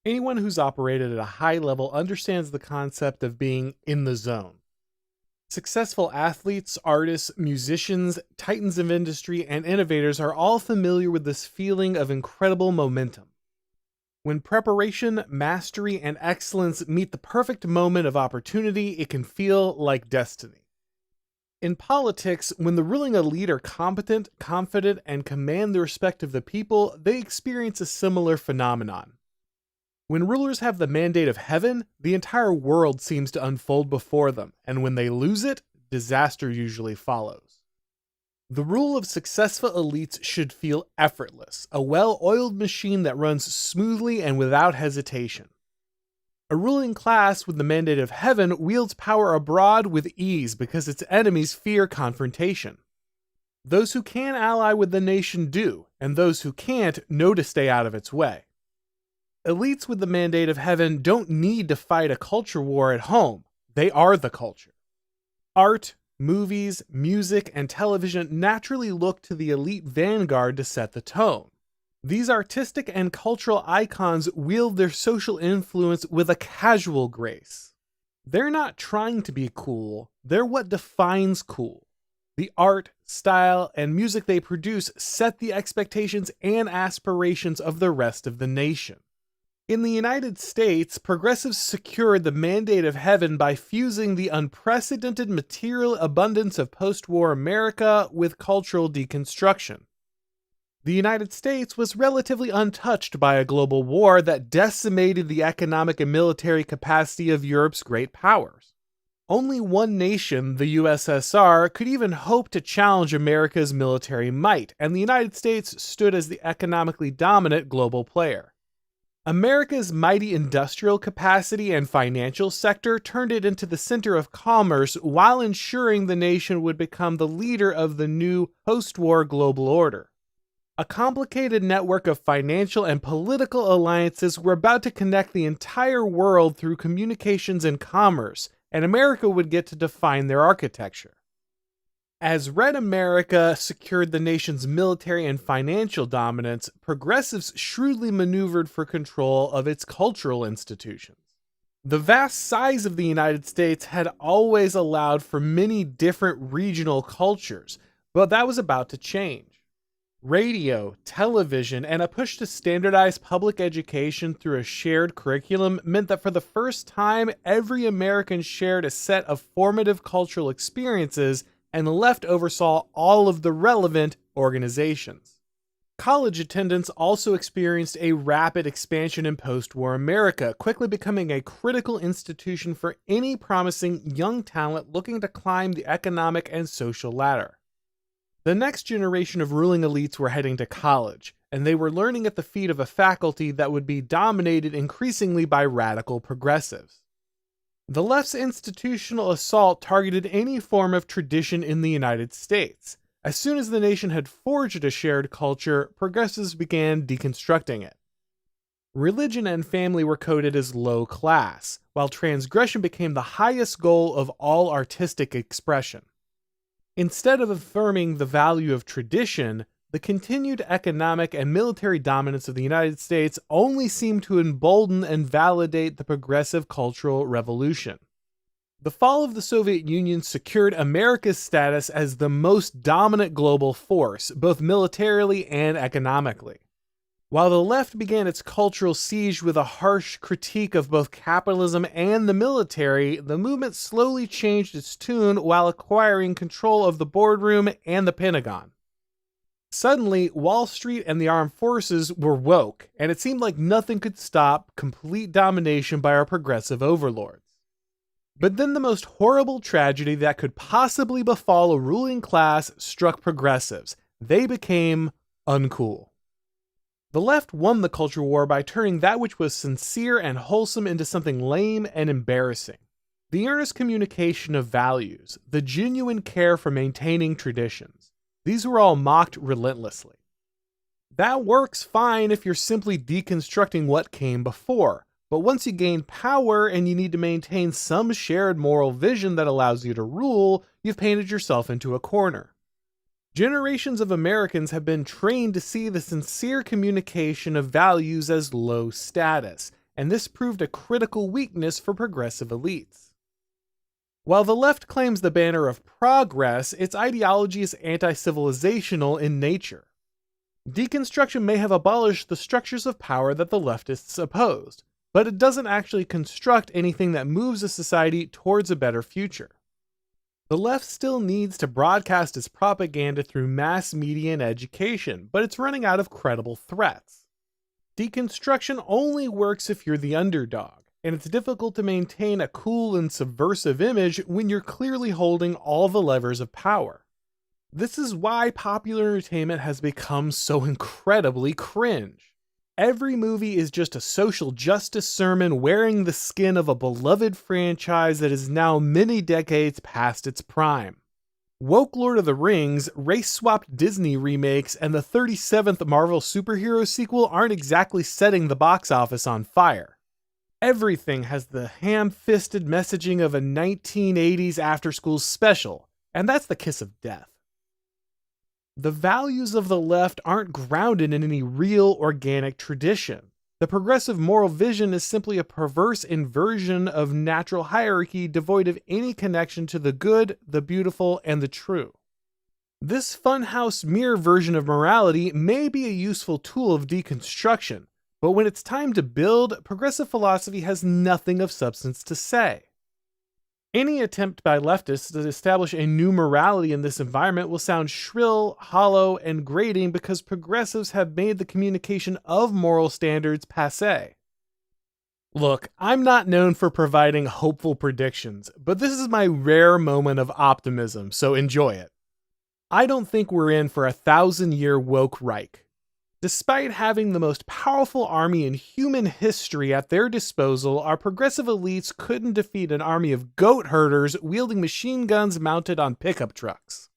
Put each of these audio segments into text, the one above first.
Anyone who's operated at a high level understands the concept of being in the zone. Successful athletes, artists, musicians, titans of industry, and innovators are all familiar with this feeling of incredible momentum. When preparation, mastery, and excellence meet the perfect moment of opportunity, it can feel like destiny. In politics, when the ruling elite are competent, confident, and command the respect of the people, they experience a similar phenomenon. When rulers have the mandate of heaven, the entire world seems to unfold before them, and when they lose it, disaster usually follows. The rule of successful elites should feel effortless, a well-oiled machine that runs smoothly and without hesitation. A ruling class with the mandate of heaven wields power abroad with ease because its enemies fear confrontation. Those who can ally with the nation do, and those who can't know to stay out of its way. Elites with the mandate of heaven don't need to fight a culture war at home. They are the culture. Art, movies, music, and television naturally look to the elite vanguard to set the tone. These artistic and cultural icons wield their social influence with a casual grace. They're not trying to be cool, they're what defines cool. The art, style, and music they produce set the expectations and aspirations of the rest of the nation. In the United States, progressives secured the mandate of heaven by fusing the unprecedented material abundance of post-war America with cultural deconstruction. The United States was relatively untouched by a global war that decimated the economic and military capacity of Europe's great powers. Only one nation, the USSR, could even hope to challenge America's military might, and the United States stood as the economically dominant global player. America's mighty industrial capacity and financial sector turned it into the center of commerce while ensuring the nation would become the leader of the new post-war global order. A complicated network of financial and political alliances were about to connect the entire world through communications and commerce, and America would get to define their architecture. As Red America secured the nation's military and financial dominance, progressives shrewdly maneuvered for control of its cultural institutions. The vast size of the United States had always allowed for many different regional cultures, but that was about to change. Radio, television, and a push to standardize public education through a shared curriculum meant that for the first time, every American shared a set of formative cultural experiences, and the left oversaw all of the relevant organizations. College attendance also experienced a rapid expansion in post-war America, quickly becoming a critical institution for any promising young talent looking to climb the economic and social ladder. The next generation of ruling elites were heading to college, and they were learning at the feet of a faculty that would be dominated increasingly by radical progressives. The left's institutional assault targeted any form of tradition in the United States. As soon as the nation had forged a shared culture, progressives began deconstructing it. Religion and family were coded as low class, while transgression became the highest goal of all artistic expression. Instead of affirming the value of tradition, the continued economic and military dominance of the United States only seemed to embolden and validate the progressive cultural revolution. The fall of the Soviet Union secured America's status as the most dominant global force, both militarily and economically. While the left began its cultural siege with a harsh critique of both capitalism and the military, the movement slowly changed its tune while acquiring control of the boardroom and the Pentagon. Suddenly, Wall Street and the armed forces were woke, and it seemed like nothing could stop complete domination by our progressive overlords. But then the most horrible tragedy that could possibly befall a ruling class struck progressives. They became uncool. The left won the culture war by turning that which was sincere and wholesome into something lame and embarrassing. The earnest communication of values, the genuine care for maintaining traditions, these were all mocked relentlessly. That works fine if you're simply deconstructing what came before, but once you gain power and you need to maintain some shared moral vision that allows you to rule, you've painted yourself into a corner. Generations of Americans have been trained to see the sincere communication of values as low status, and this proved a critical weakness for progressive elites. While the left claims the banner of progress, its ideology is anti-civilizational in nature. Deconstruction may have abolished the structures of power that the leftists opposed, but it doesn't actually construct anything that moves a society towards a better future. The left still needs to broadcast its propaganda through mass media and education, but it's running out of credible threats. Deconstruction only works if you're the underdog, and it's difficult to maintain a cool and subversive image when you're clearly holding all the levers of power. This is why popular entertainment has become so incredibly cringe. Every movie is just a social justice sermon wearing the skin of a beloved franchise that is now many decades past its prime. Woke Lord of the Rings, race-swapped Disney remakes, and the 37th Marvel superhero sequel aren't exactly setting the box office on fire. Everything has the ham-fisted messaging of a 1980s after-school special, and that's the kiss of death. The values of the left aren't grounded in any real organic tradition. The progressive moral vision is simply a perverse inversion of natural hierarchy devoid of any connection to the good, the beautiful, and the true. This funhouse mirror version of morality may be a useful tool of deconstruction, but when it's time to build, progressive philosophy has nothing of substance to say. Any attempt by leftists to establish a new morality in this environment will sound shrill, hollow, and grating because progressives have made the communication of moral standards passé. Look, I'm not known for providing hopeful predictions, but this is my rare moment of optimism, so enjoy it. I don't think we're in for a 1,000-year woke Reich. Despite having the most powerful army in human history at their disposal, our progressive elites couldn't defeat an army of goat herders wielding machine guns mounted on pickup trucks.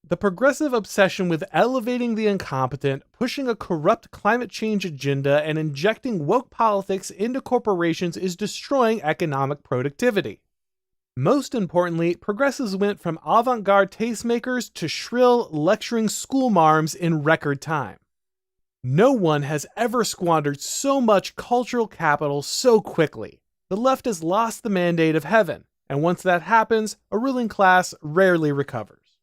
The progressive obsession with elevating the incompetent, pushing a corrupt climate change agenda, and injecting woke politics into corporations is destroying economic productivity. Most importantly, progressives went from avant-garde tastemakers to shrill, lecturing schoolmarms in record time. No one has ever squandered so much cultural capital so quickly. The left has lost the mandate of heaven, and once that happens, a ruling class rarely recovers.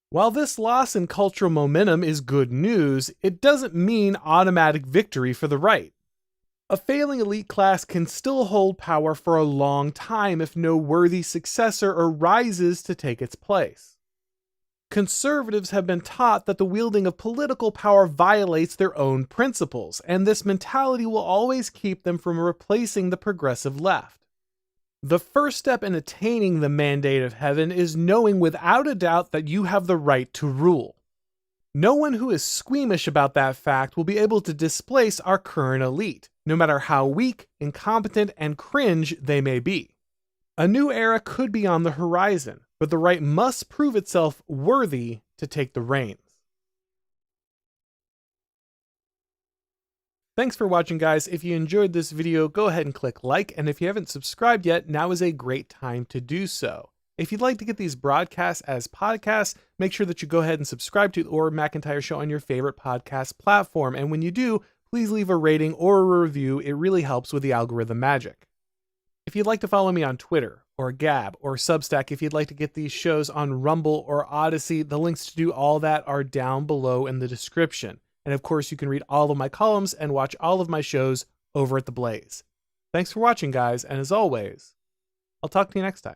While this loss in cultural momentum is good news, it doesn't mean automatic victory for the right. A failing elite class can still hold power for a long time if no worthy successor arises to take its place. Conservatives have been taught that the wielding of political power violates their own principles, and this mentality will always keep them from replacing the progressive left. The first step in attaining the mandate of heaven is knowing without a doubt that you have the right to rule. No one who is squeamish about that fact will be able to displace our current elite, no matter how weak, incompetent, and cringe they may be. A new era could be on the horizon, but the right must prove itself worthy to take the reins. Thanks for watching, guys. If you enjoyed this video, go ahead and click like, and if you haven't subscribed yet, now is a great time to do so. If you'd like to get these broadcasts as podcasts, make sure that you go ahead and subscribe to The Orr McIntyre Show on your favorite podcast platform, and when you do, please leave a rating or a review. It really helps with the algorithm magic. If you'd like to follow me on Twitter, or Gab, or Substack, if you'd like to get these shows on Rumble or Odyssey, the links to do all that are down below in the description. And of course, you can read all of my columns and watch all of my shows over at The Blaze. Thanks for watching, guys, and as always, I'll talk to you next time.